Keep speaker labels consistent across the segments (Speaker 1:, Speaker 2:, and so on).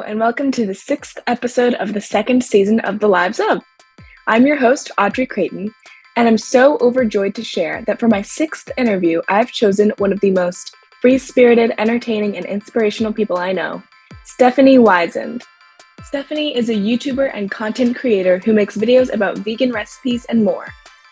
Speaker 1: and welcome to the 6th episode of the 2nd season of The Lives of. I'm your host, Audrey Creighton, and I'm so overjoyed to share that for my 6th interview, I've chosen one of the most free-spirited, entertaining, and inspirational people I know, Stephanie Weisend. Stephanie is a YouTuber and content creator who makes videos about vegan recipes and more.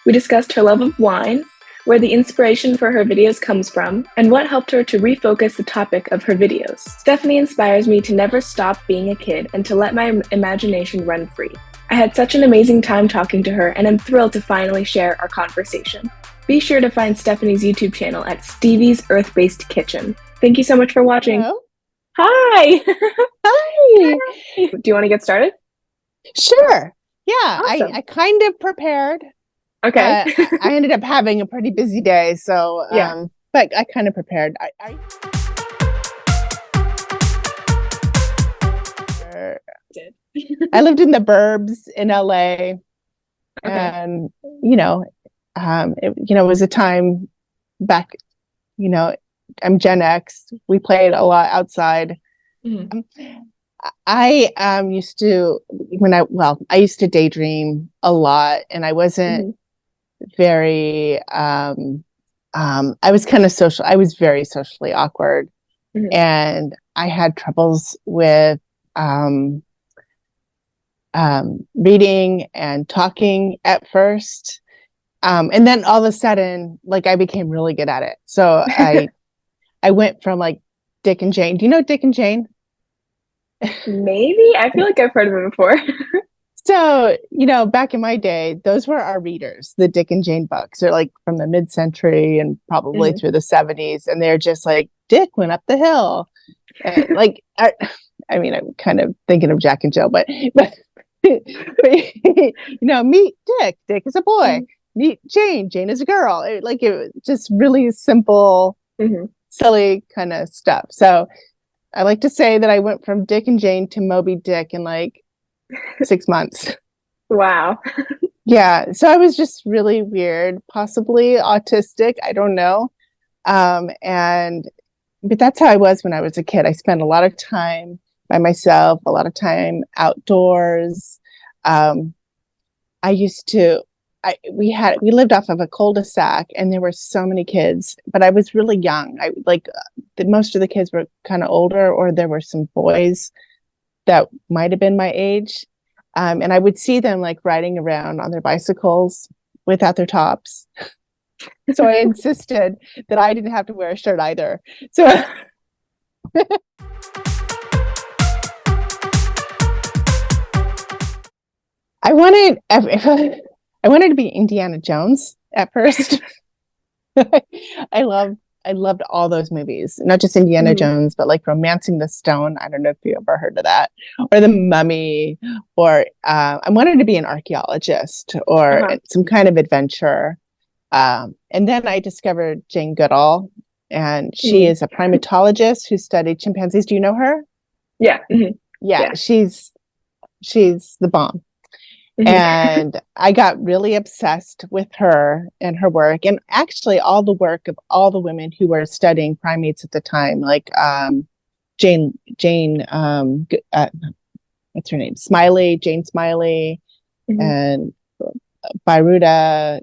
Speaker 1: We discussed her love of wine, where the inspiration for her videos comes from, and what helped her to refocus the topic of her videos. Stephanie inspires me to never stop being a kid and to let my imagination run free. I had such an amazing time talking to her, and I'm thrilled to finally share our conversation. Be sure to find Stephanie's YouTube channel at Stevie's Earth-Based Kitchen. Thank you so much for watching.
Speaker 2: Hello.
Speaker 1: Hi!
Speaker 2: Hi!
Speaker 1: Do you want to get started?
Speaker 2: Sure. Yeah,
Speaker 1: Awesome.
Speaker 2: I kind of prepared.
Speaker 1: Okay.
Speaker 2: I ended up having a pretty busy day, so
Speaker 1: Yeah.
Speaker 2: but I kind of prepared. I lived in the burbs in LA, and it was a time back. I'm Gen X. We played a lot outside.
Speaker 1: Mm-hmm.
Speaker 2: I used to daydream a lot, and I wasn't very I was kind of social. I was very socially awkward, and I had troubles with reading and talking at first, and then all of a sudden, like, I became really good at it. So I went from like Dick and Jane. Do you know Dick and Jane?
Speaker 1: Maybe. I feel like I've heard of it before.
Speaker 2: So, back in my day, those were our readers. The Dick and Jane books are like from the mid-century and probably through the 70s. And they're just like, Dick went up the hill. And like, I'm kind of thinking of Jack and Jill, but meet Dick. Dick is a boy. Meet Jane. Jane is a girl. It was just really simple, silly kind of stuff. So I like to say that I went from Dick and Jane to Moby Dick in like 6 months.
Speaker 1: Wow.
Speaker 2: Yeah. So I was just really weird, possibly autistic. I don't know. But that's how I was when I was a kid. I spent a lot of time by myself, a lot of time outdoors. We lived off of a cul-de-sac, and there were so many kids, but I was really young. Most of the kids were kind of older, or there were some boys that might have been my age. And I would see them like riding around on their bicycles without their tops. So I insisted that I didn't have to wear a shirt either. So I wanted to be Indiana Jones at first. I loved all those movies, not just Indiana Jones, but like Romancing the Stone. I don't know if you ever heard of that, or The Mummy, or I wanted to be an archaeologist or some kind of adventure. And then I discovered Jane Goodall, and she is a primatologist who studied chimpanzees. Do you know her?
Speaker 1: Yeah.
Speaker 2: Yeah. She's the bomb. And I got really obsessed with her and her work, and actually all the work of all the women who were studying primates at the time, like Jane, what's her name? Jane Smiley, and Byruda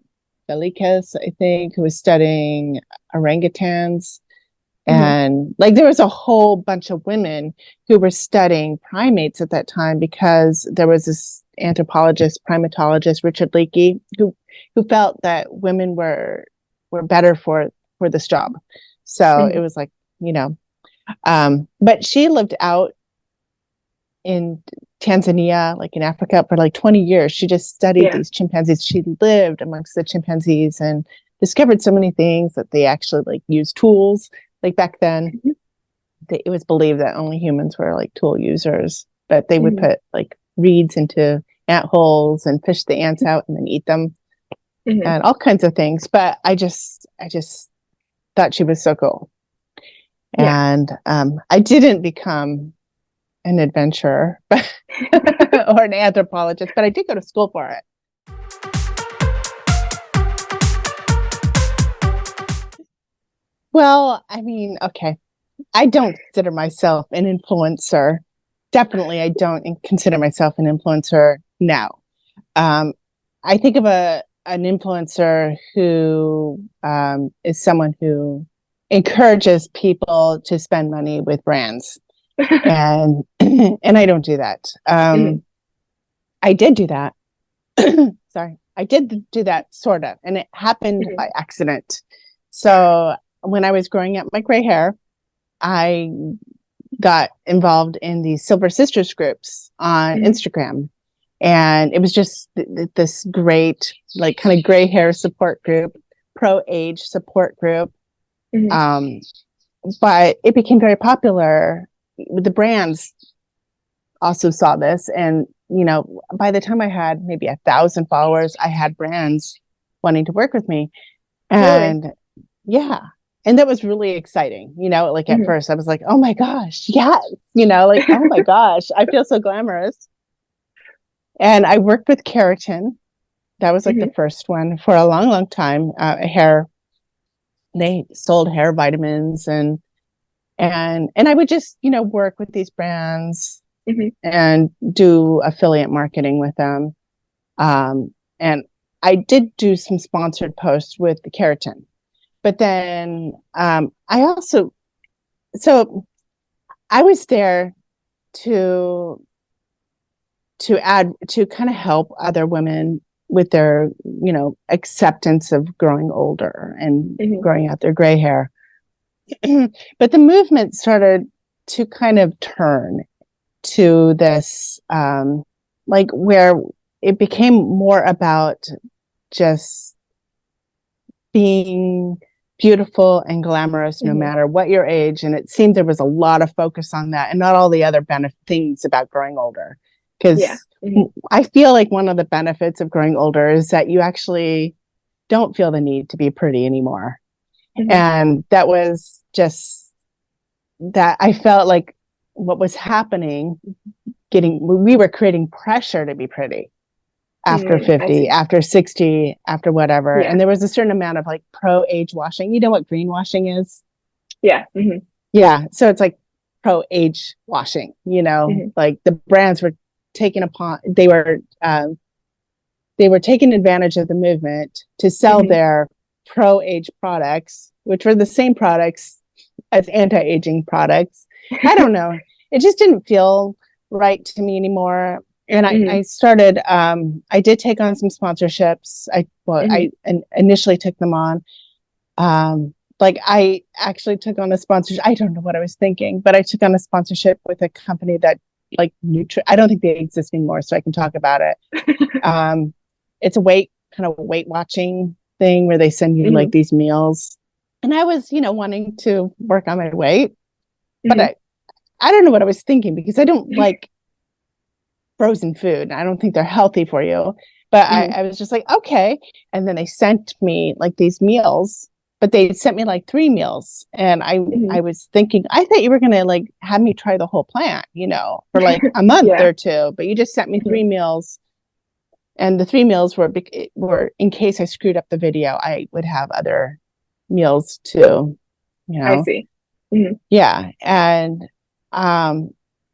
Speaker 2: Velikas, I think, who was studying orangutans. And like, there was a whole bunch of women who were studying primates at that time, because there was this anthropologist, primatologist, Richard Leakey, who felt that women were better for this job. So it was like, but she lived out in Tanzania, like in Africa, for like 20 years. She just studied these chimpanzees. She lived amongst the chimpanzees and discovered so many things, that they actually like used tools. Like back then, it was believed that only humans were like tool users, but they would put like reeds into ant holes and fish the ants out and then eat them, and all kinds of things. But I just thought she was so cool. And I didn't become an adventurer or an anthropologist, but I did go to school for it. Well, I mean, okay. I don't consider myself an influencer. definitely, I don't consider myself an influencer now. I think of an influencer who is someone who encourages people to spend money with brands, and and I don't do that. I did do that. Sorry, I did do that sort of, and it happened by accident. So when I was growing up my gray hair, I got involved in the Silver Sisters groups on Instagram. And it was just this great, like, kind of gray hair support group, pro-age support group. But it became very popular. The brands also saw this. And, you know, by the time I had maybe 1,000 followers, I had brands wanting to work with me. And yeah. And that was really exciting. You know, like at first I was like, oh my gosh, yes. You know, like, oh my gosh, I feel so glamorous. And I worked with Keratin. That was like the first one for a long, long time. They sold hair vitamins and I would just, you know, work with these brands and do affiliate marketing with them. And I did do some sponsored posts with the Keratin. But then I was there to kind of help other women with their, you know, acceptance of growing older and growing out their gray hair. But the movement started to kind of turn to this, like, where it became more about just being beautiful and glamorous no matter what your age. And it seemed there was a lot of focus on that and not all the other things about growing older. Because I feel like one of the benefits of growing older is that you actually don't feel the need to be pretty anymore. And that was just that I felt like what was happening, we were creating pressure to be pretty after 50, after 60, after whatever. And there was a certain amount of like pro-age washing. You know what greenwashing is? Yeah. Yeah. So it's like pro-age washing, you know, like the brands were taking advantage of the movement to sell their pro-age products, which were the same products as anti-aging products. I don't know. It just didn't feel right to me anymore. And I started, I did take on some sponsorships. I initially took them on. Like I actually took on a sponsorship. I don't know what I was thinking, but I took on a sponsorship with a company that like I don't think they exist anymore, so I can talk about it. It's a weight watching thing where they send you like these meals. And I was, you know, wanting to work on my weight, but I don't know what I was thinking because I don't like frozen food. I don't think they're healthy for you. But I was just like, okay. And then they sent me like these meals, but they sent me like 3 meals. And I was thinking, I thought you were going to like have me try the whole plant, you know, for like a month or 2, but you just sent me 3 meals. And the 3 meals were in case I screwed up the video, I would have other meals too, you know.
Speaker 1: I see.
Speaker 2: Yeah. And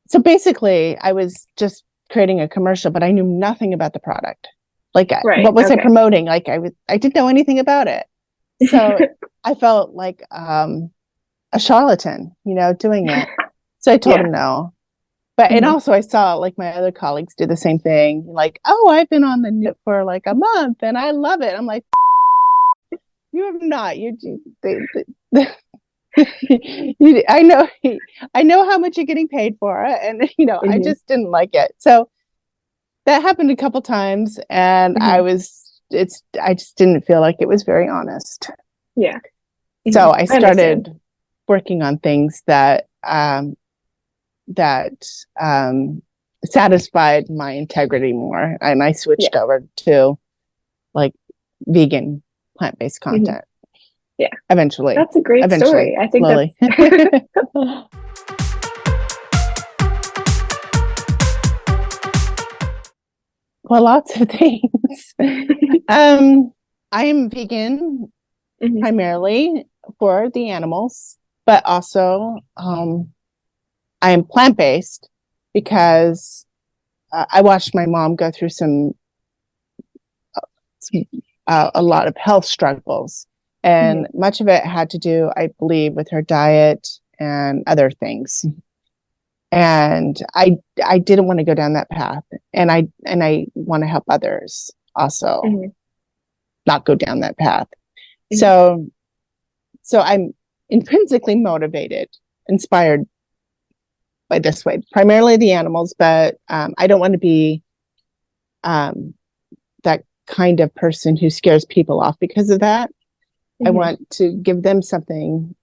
Speaker 2: so basically I was just creating a commercial, but I knew nothing about the product. Like what was I promoting? Like I didn't know anything about it. So I felt like a charlatan, you know, doing it. So I told him no. But and also I saw like my other colleagues do the same thing. Like, oh, I've been on the knit for like a month and I love it. I'm like, you have not. I know how much you're getting paid for it, and you know, I just didn't like it. So that happened a couple times, and I just didn't feel like it was very honest.
Speaker 1: Yeah.
Speaker 2: So I started working on things that satisfied my integrity more, and I switched over to like vegan, plant-based content.
Speaker 1: Yeah.
Speaker 2: Eventually.
Speaker 1: That's a great story. I think
Speaker 2: slowly. Well, lots of things. I am vegan primarily for the animals, but also I am plant-based because I watched my mom go through a lot of health struggles, and much of it had to do, I believe, with her diet and other things. And I didn't want to go down that path, and I want to help others also not go down that path. So I'm intrinsically motivated, inspired by this way, primarily the animals, but I don't want to be that kind of person who scares people off because of that. I want to give them something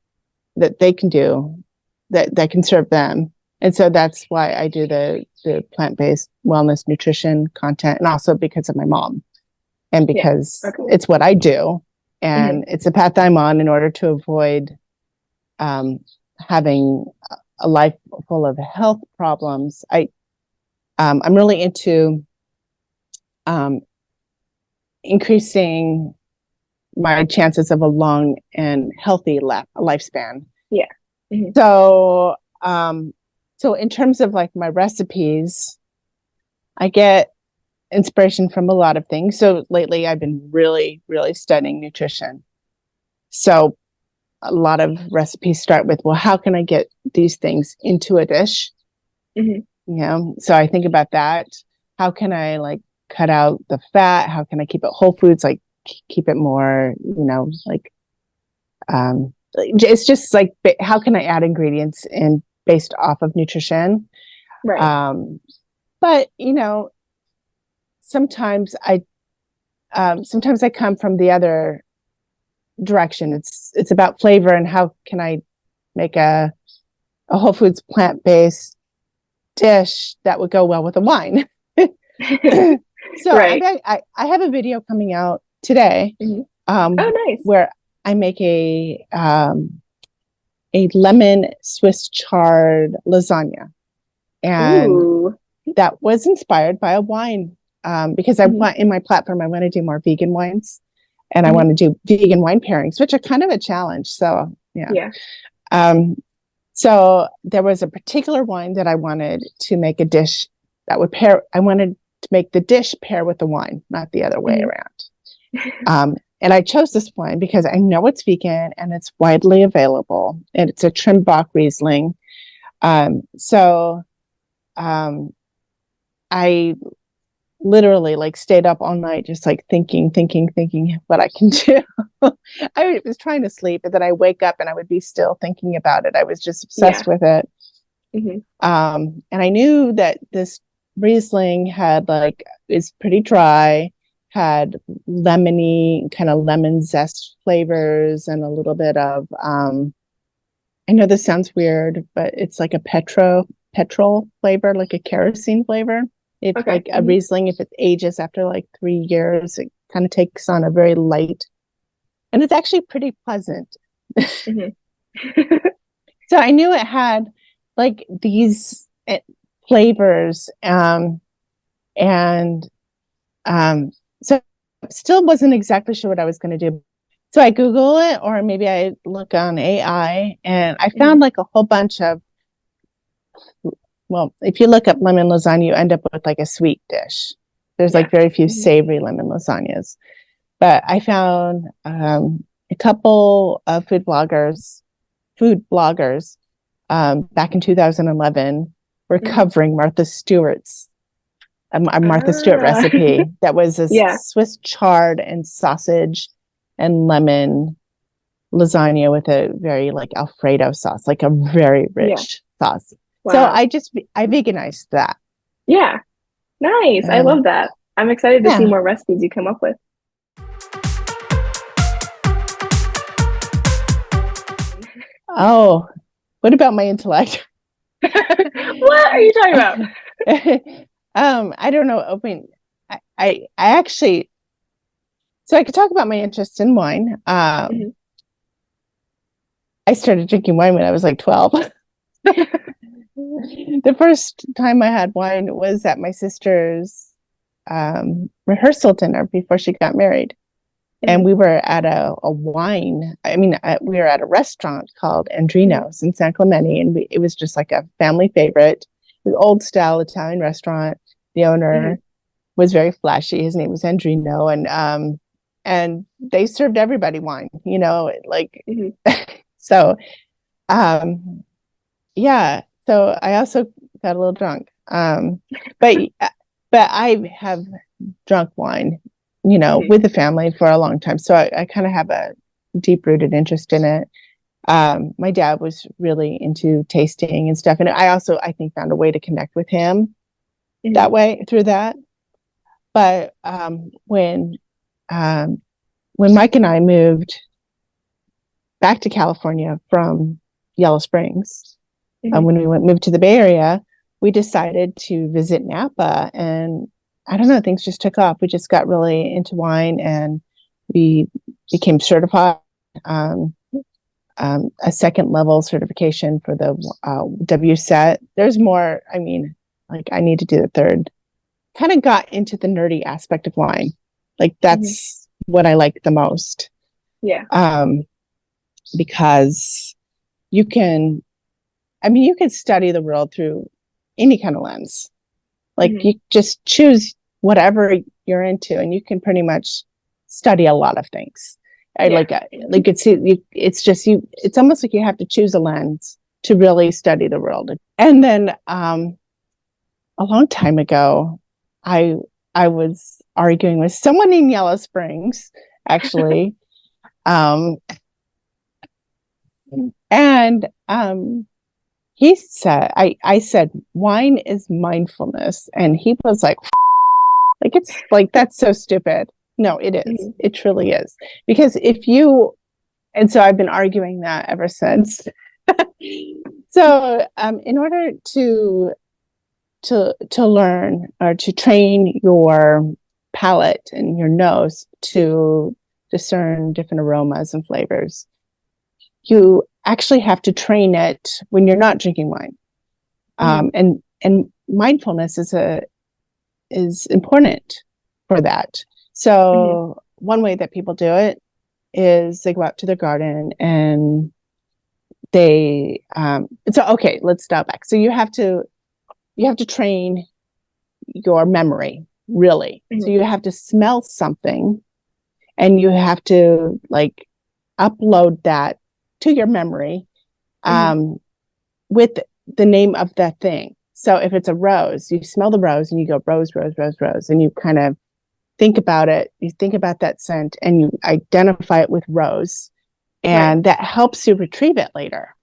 Speaker 2: that they can do that can serve them. And so that's why I do the plant-based wellness nutrition content, and also because of my mom, and because it's what I do, and it's a path I'm on in order to avoid having a life full of health problems. I'm really into increasing my chances of a long and healthy lifespan.
Speaker 1: Yeah.
Speaker 2: So in terms of like my recipes, I get inspiration from a lot of things. So lately I've been really, really studying nutrition. So a lot of recipes start with, well, how can I get these things into a dish? So I think about that. How can I like cut out the fat? How can I keep it whole foods? Like keep it more, it's just like, how can I add ingredients in based off of nutrition?
Speaker 1: Right.
Speaker 2: But sometimes I come from the other direction. It's about flavor, and how can I make a whole foods plant-based dish that would go well with a wine. So I have a video coming out today.
Speaker 1: Nice.
Speaker 2: Where I make a lemon Swiss chard lasagna, and that was inspired by a wine, because I want, in my platform, I want to do more vegan wines, and I want to do vegan wine pairings, which are kind of a challenge. So so there was a particular wine that I wanted to make a dish that would pair. I wanted to make the dish pair with the wine, not the other way around. And I chose this wine because I know it's vegan and it's widely available, and it's a Trimbach Riesling. So I literally like stayed up all night, just like thinking what I can do. I was trying to sleep, but then I wake up and I would be still thinking about it. I was just obsessed with it. And I knew that this Riesling is pretty dry, had lemony, kind of lemon zest flavors, and a little bit of, I know this sounds weird, but it's like a petrol flavor, like a kerosene flavor. If like a Riesling, if it ages after like 3 years, it kind of takes on a very light, and it's actually pretty pleasant. So I knew it had like these flavors, so still wasn't exactly sure what I was going to do. So I Google it, or maybe I look on AI, and I found like a whole bunch of, well, if you look up lemon lasagna, you end up with like a sweet dish. There's like very few savory lemon lasagnas. But I found a couple of food bloggers back in 2011 were covering Martha Stewart's a Martha Stewart recipe that was a Swiss chard and sausage and lemon lasagna with a very like Alfredo sauce, like a very rich sauce. Wow. So I veganized that.
Speaker 1: Yeah. Nice. I love that. I'm excited to see more recipes you come up with.
Speaker 2: Oh, what about my intellect?
Speaker 1: What are you talking about?
Speaker 2: I don't know. I actually, so I could talk about my interest in wine. I started drinking wine when I was like 12. The first time I had wine was at my sister's rehearsal dinner before she got married. And we were at we were at a restaurant called Andrino's in San Clemente, and it was just like a family favorite. old style Italian restaurant. The owner was very flashy. His name was Andrino, and they served everybody wine, like so yeah. So I also got a little drunk. But I have drunk wine, with the family for a long time. So I kind of have a deep rooted interest in it. My dad was really into tasting and stuff. And I also, I think, found a way to connect with him that way through that. But when Mike and I moved back to California from Yellow Springs, when we moved to the Bay Area, we decided to visit Napa, and I don't know, things just took off. We just got really into wine, and we became certified, a second level certification for the WSET. There's more. I mean, like, I need to do the third. Kind of got into the nerdy aspect of wine. Like, that's what I like the most.
Speaker 1: Yeah.
Speaker 2: Because you can study the world through any kind of lens. Like, you just choose whatever you're into, and you can pretty much study a lot of things. It's almost like you have to choose a lens to really study the world. And then a long time ago, I was arguing with someone in Yellow Springs, actually. And he said, I said, wine is mindfulness. And he was like, it's like, that's so stupid. No, it is. It truly is. Because and so I've been arguing that ever since. So in order to learn, or to train your palate and your nose to discern different aromas and flavors, you actually have to train it when you're not drinking wine. And mindfulness is important for that. So one way that people do it is they go out to their garden and they okay, let's stop back. So you have to train your memory, really. So you have to smell something, and you have to, like, upload that to your memory with the name of that thing. So if it's a rose, you smell the rose and you go rose, rose, rose, rose, and you kind of think about it. You think about that scent and you identify it with rose, and that helps you retrieve it later.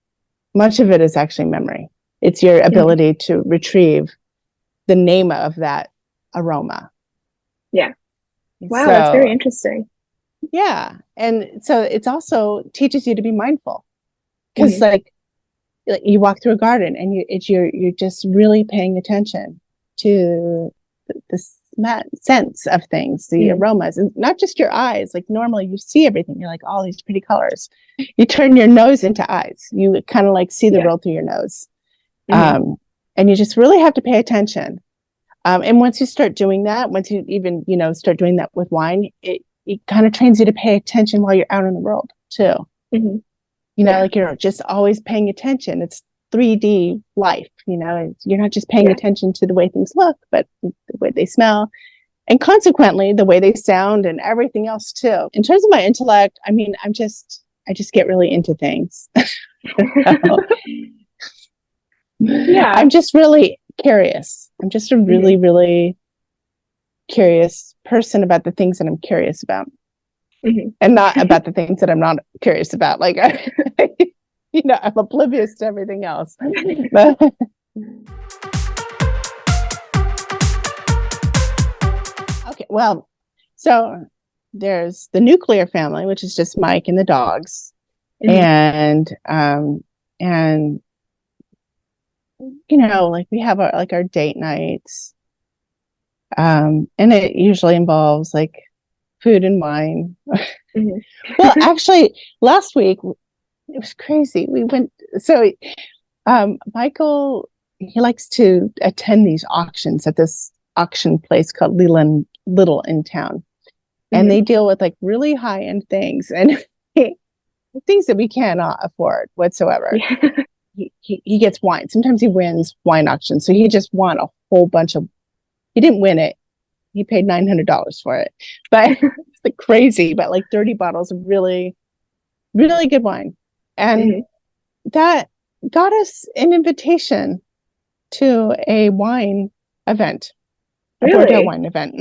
Speaker 2: Much of it is actually memory. It's your ability to retrieve the name of that aroma.
Speaker 1: Yeah. Wow, that's very interesting.
Speaker 2: Yeah. And so it's also teaches you to be mindful, because like you walk through a garden and you're just really paying attention to the sense of things, the aromas, and not just your eyes. Like, normally you see everything. You're like, all these pretty colors. You turn your nose into eyes. You kind of like see the world through your nose. And you just really have to pay attention. And once you start doing that, once you even, start doing that with wine, it kind of trains you to pay attention while you're out in the world too. Like, you're just always paying attention. It's 3D life, you're not just paying attention to the way things look, but the way they smell, and consequently the way they sound and everything else too. In terms of my intellect, I mean, I just get really into things. I'm just really curious. I'm just a really, really curious person about the things that I'm curious about, and not about the things that I'm not curious about. Like, I'm oblivious to everything else. Okay, well, so there's the nuclear family, which is just Mike and the dogs, and like, we have our date nights, and it usually involves like food and wine. Well, actually, last week it was crazy. We went. So, Michael, he likes to attend these auctions at this auction place called Little in town, and they deal with like really high end things and things that we cannot afford whatsoever. he gets wine. Sometimes he wins wine auctions. So he just won a whole bunch of, he didn't win it. He paid $900 for it, but it's like crazy, but like 30 bottles of really, really good wine. And that got us an invitation to a wine event, a Bordeaux wine event.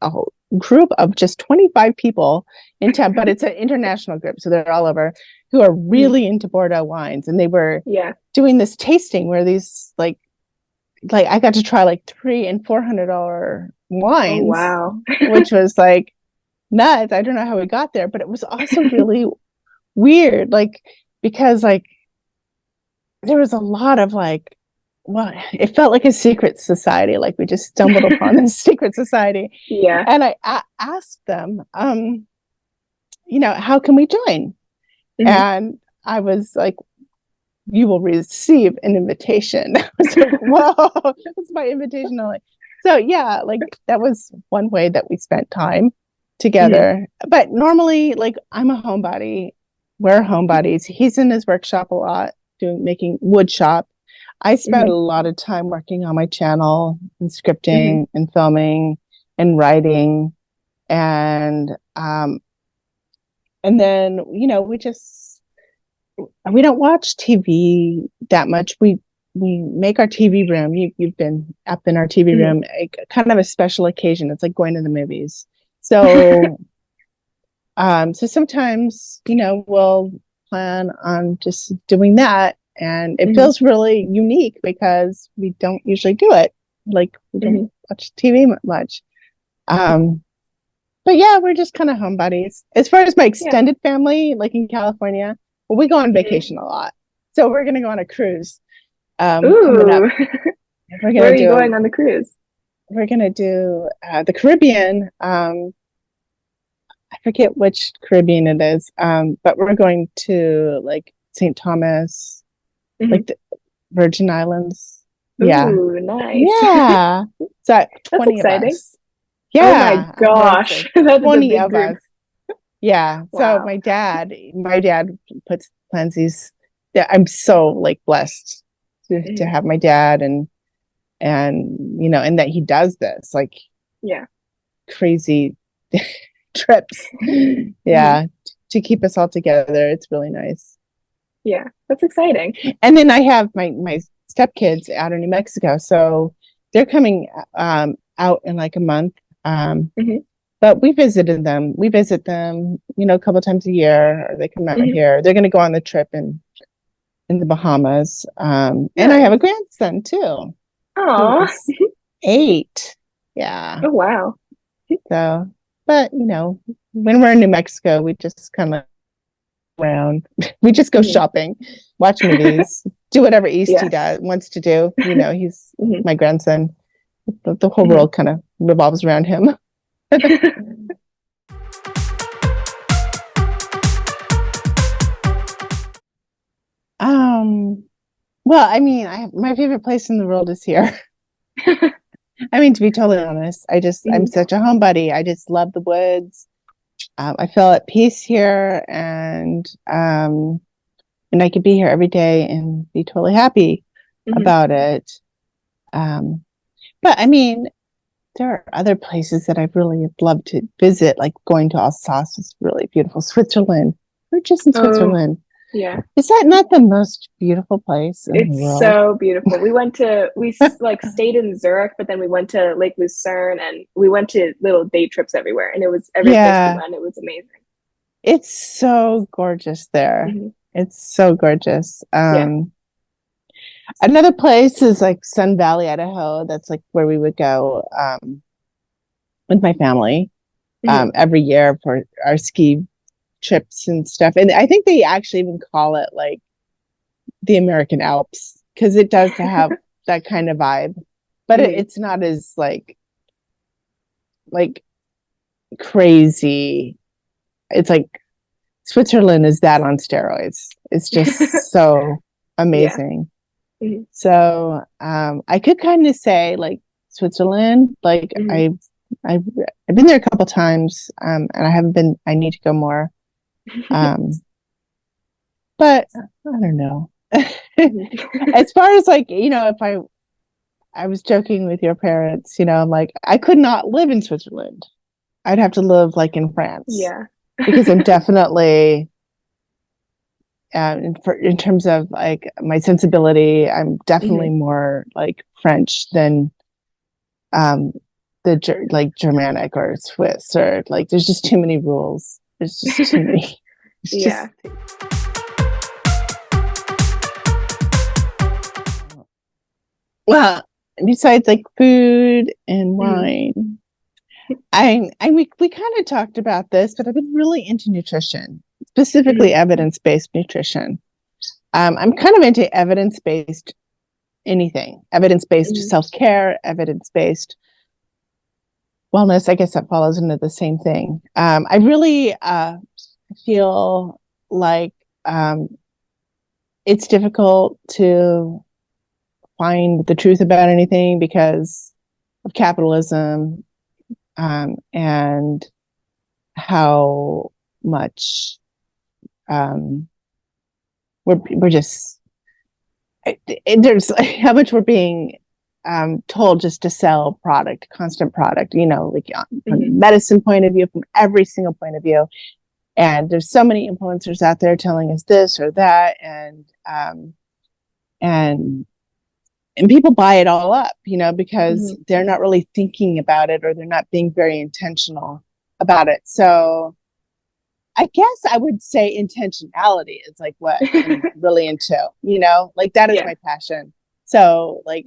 Speaker 2: A whole group of just 25 people in town, but it's an international group, so they're all over, who are really into Bordeaux wines. And they were doing this tasting where these like I got to try like $300 and $400 wines.
Speaker 1: Oh, wow.
Speaker 2: Which was like nuts. I don't know how we got there, but it was also really weird, like, because like there was a lot of like, well, it felt like a secret society, like we just stumbled upon this secret society. And I asked them, how can we join? And I was like, you will receive an invitation. I was like, whoa, that's my invitation only. So yeah, like that was one way that we spent time together. But normally, like, I'm a homebody. We're homebodies. He's in his workshop a lot, making wood shop. I spend a lot of time working on my channel and scripting and filming and writing. And then, we don't watch TV that much. We make our TV room. You've been up in our TV room, kind of a special occasion. It's like going to the movies. So, so sometimes, we'll plan on just doing that. And it feels really unique because we don't usually do it. Like, we don't watch TV much. But yeah, we're just kind of homebodies. As far as my extended family, like in California, well, we go on vacation a lot. So we're going to go on a cruise. Coming up.
Speaker 1: Where are you going on the cruise?
Speaker 2: We're going to do the Caribbean. I forget which Caribbean it is, but we're going to like St. Thomas, like the Virgin Islands.
Speaker 1: Ooh, nice.
Speaker 2: Yeah. So 20
Speaker 1: of us.
Speaker 2: Yeah.
Speaker 1: Oh my gosh.
Speaker 2: That's 20 of us. Yeah.
Speaker 1: Wow.
Speaker 2: So my dad plans these. Yeah, I'm so like blessed to have my dad and and that he does this like crazy trips. To keep us all together. It's really nice.
Speaker 1: Yeah, that's exciting.
Speaker 2: And then I have my stepkids out in New Mexico, so they're coming out in like a month. But we visit them, a couple times a year, or they come out here. They're going to go on the trip in the Bahamas. And I have a grandson too.
Speaker 1: Oh,
Speaker 2: 8. Yeah.
Speaker 1: Oh, wow.
Speaker 2: So, but when we're in New Mexico, we just kind of around. We just go shopping, watch movies, do whatever Easty wants to do. He's my grandson. The whole world kind of revolves around him. Well, I mean, my favorite place in the world is here. I mean, to be totally honest, I'm such a homebody. I just love the woods. I feel at peace here, and I could be here every day and be totally happy about it. But I mean, there are other places that I really love to visit, like going to Alsace is really beautiful. Switzerland. We're just in Switzerland.
Speaker 1: Yeah.
Speaker 2: Is that not the most beautiful place in the world?
Speaker 1: It's so beautiful. We like stayed in Zurich, but then we went to Lake Lucerne, and we went to little day trips everywhere. And it was every place we went, it was amazing. It's
Speaker 2: so gorgeous there. It's so gorgeous. Another place is like Sun Valley, Idaho. That's like where we would go with my family every year for our ski trips and stuff. And I think they actually even call it like the American Alps, because it does have that kind of vibe, but it's not as like crazy. It's like Switzerland is that on steroids. It's just so amazing. So I could kind of say like Switzerland, like I've been there a couple times, and I need to go more. But I don't know.
Speaker 1: Mhm.
Speaker 2: As far as like, if I was joking with your parents, I'm like, I could not live in Switzerland. I'd have to live like in France
Speaker 1: Yeah.
Speaker 2: because I'm definitely, in terms of like my sensibility, I'm definitely
Speaker 1: Mhm.
Speaker 2: more like French than um, like Germanic or Swiss, or like there's just too many rules. There's just too many. It's just
Speaker 1: Yeah.
Speaker 2: well, besides like food and
Speaker 1: Mhm.
Speaker 2: wine, we kind of talked about this, but I've been really into nutrition, specifically
Speaker 1: Mhm.
Speaker 2: evidence-based nutrition. I'm kind of into evidence-based anything, evidence-based
Speaker 1: Mhm.
Speaker 2: self-care, evidence-based wellness. I guess that follows into the same thing. I really feel like um, it's difficult to find the truth about anything because of capitalism, and how much um, we're just there's how much we're being told just to sell product, constant product, like from a
Speaker 1: Mhm.
Speaker 2: medicine point of view, from every single point of view. And there's so many influencers out there telling us this or that, and and people buy it all up, because
Speaker 1: Mhm.
Speaker 2: they're not really thinking about it, or they're not being very intentional about it. So I guess I would say intentionality is like what I'm really into, like that is
Speaker 1: Yeah.
Speaker 2: my passion. So like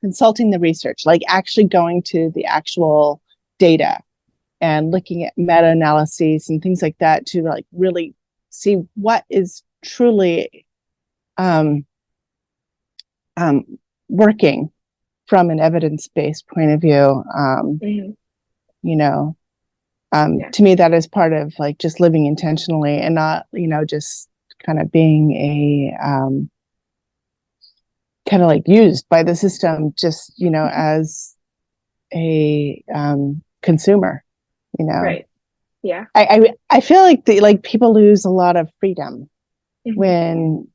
Speaker 2: consulting the research, like actually going to the actual data and looking at meta analyses and things like that to like really see what is truly um, um, working from an evidence-based point of view.
Speaker 1: Mhm.
Speaker 2: You know,
Speaker 1: Yeah.
Speaker 2: to me, that is part of like just living intentionally and not, just kind of being kind of like used by the system, just, as a consumer, you know.
Speaker 1: Right. Yeah.
Speaker 2: I feel like people lose a lot of freedom
Speaker 1: Mhm.
Speaker 2: when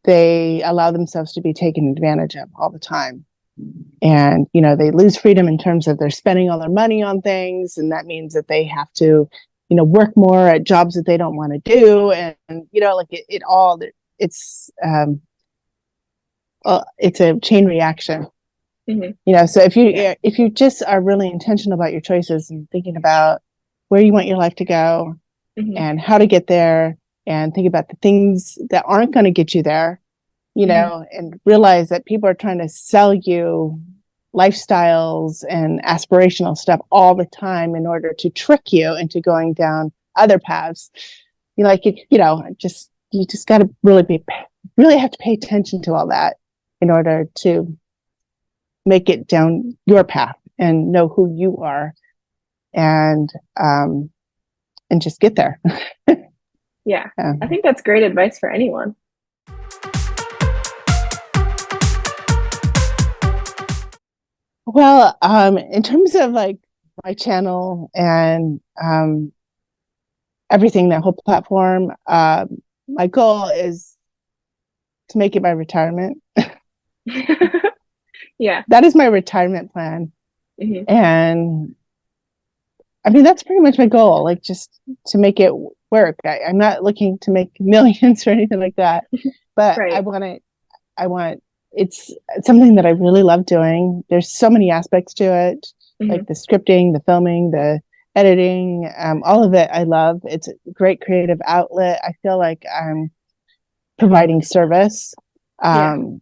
Speaker 2: they allow themselves to be taken advantage of all the time. And, they lose freedom in terms of they're spending all their money on things. And that means that they have to, work more at jobs that they don't want to do. And like it all, it's a chain reaction.
Speaker 1: Mhm.
Speaker 2: So if you
Speaker 1: Yeah.
Speaker 2: if you just are really intentional about your choices and thinking about where you want your life to go
Speaker 1: Mhm.
Speaker 2: and how to get there, and think about the things that aren't going to get you there,
Speaker 1: Mhm.
Speaker 2: and realize that people are trying to sell you lifestyles and aspirational stuff all the time in order to trick you into going down other paths. Like it, just you just got to really have to pay attention to all that in order to make it down your path and know who you are, and um and just get there.
Speaker 1: Yeah. I
Speaker 2: um,
Speaker 1: think that's great advice for anyone.
Speaker 2: well, in terms of like my channel and everything, that whole platform, my goal is to make it my retirement.
Speaker 1: Yeah.
Speaker 2: That is my retirement plan.
Speaker 1: Mhm.
Speaker 2: And I mean, that's pretty much my goal, like just to make it work. I'm not looking to make millions or anything like that, but
Speaker 1: Right.
Speaker 2: I want, it's something that I really love doing. There's so many aspects to it,
Speaker 1: Mhm.
Speaker 2: like the scripting, the filming, the editing, all of it. I love. It's a great creative outlet. I feel like I'm providing service.
Speaker 1: Yeah.
Speaker 2: Um,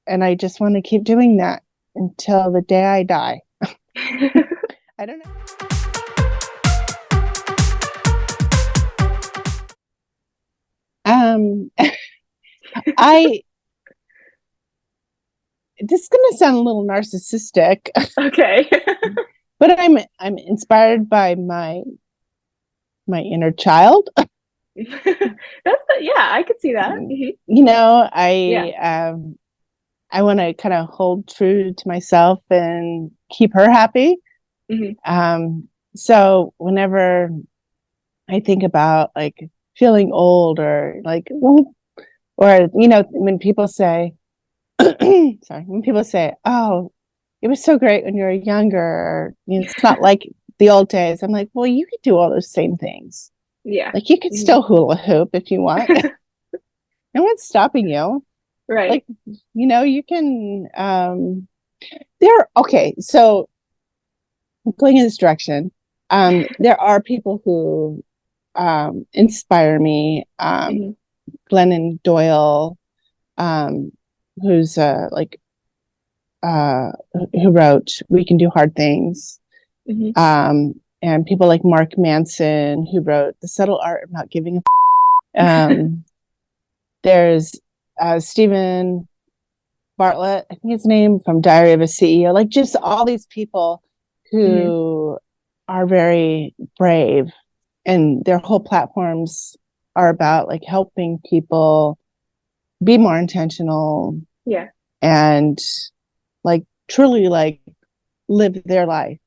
Speaker 2: and I just want to keep doing that until the day I die. I don't know. I This is gonna sound a little narcissistic,
Speaker 1: Okay.
Speaker 2: but I'm inspired by my inner child.
Speaker 1: Yeah, I could see that.
Speaker 2: you
Speaker 1: Mhm.
Speaker 2: know,
Speaker 1: Yeah.
Speaker 2: I want to kind of hold true to myself and keep her happy.
Speaker 1: Mhm.
Speaker 2: So whenever I think about like feeling old or like, well, or, you know, when people say, sorry, when people say, oh, it was so great when you were younger, or, you know, it's not like the old days. I'm like, well, you could do all those same things.
Speaker 1: Yeah.
Speaker 2: Like you could still hula hoop if you want. No one's stopping you.
Speaker 1: Right.
Speaker 2: Like, you know, you can, okay, so going in this direction, there are people who inspire me. Glennon Doyle, who's who wrote We Can Do Hard Things. And people like Mark Manson, who wrote The Subtle Art of Not Giving a there's Stephen Bartlett, I think his name, from Diary of a CEO, like just all these people who are very brave, and their whole platforms are about like helping people be more intentional.
Speaker 1: Yeah.
Speaker 2: And like truly like live their life.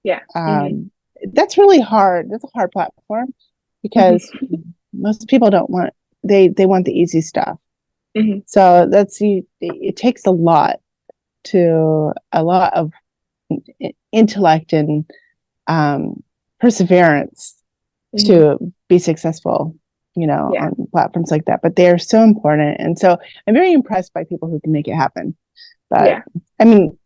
Speaker 1: Yeah.
Speaker 2: That's really hard. That's a hard platform because most people don't want, they want the easy stuff. So it takes a lot of intellect and perseverance to be successful, you know, on platforms like that. But they're so important. And so I'm very impressed by people who can make it happen. But I mean,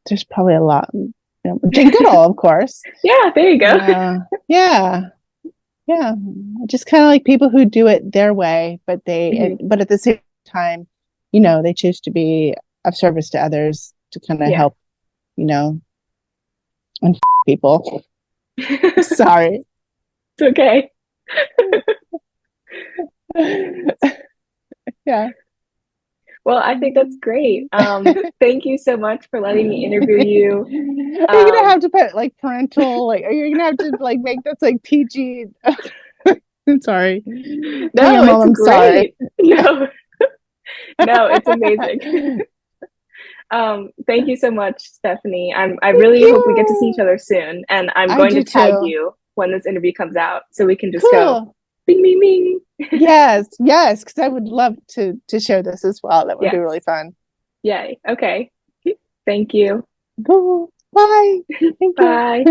Speaker 2: there's probably a lot, you know, Jane Goodall, of course.
Speaker 1: Yeah, there you go.
Speaker 2: Yeah. Just kind of like people who do it their way, but but at the same time, you know, they choose to be of service to others to kind of help, you know, and people. Sorry.
Speaker 1: It's okay.
Speaker 2: Yeah.
Speaker 1: Well, I think that's great. Thank you so much for letting me interview you.
Speaker 2: Are you gonna have to put like parental, like, are you gonna have to like make this like PG? I'm sorry.
Speaker 1: No,
Speaker 2: Mom,
Speaker 1: it's great.
Speaker 2: Sorry.
Speaker 1: No, it's amazing. Thank you so much, Stephanie. I really hope we get to see each other soon, and I'm going to tag you when this interview comes out, so we can just go bing, bing, bing.
Speaker 2: Yes, because I would love to share this as well. That would be really fun.
Speaker 1: Yay. Okay. Thank you.
Speaker 2: Bye.
Speaker 1: Bye.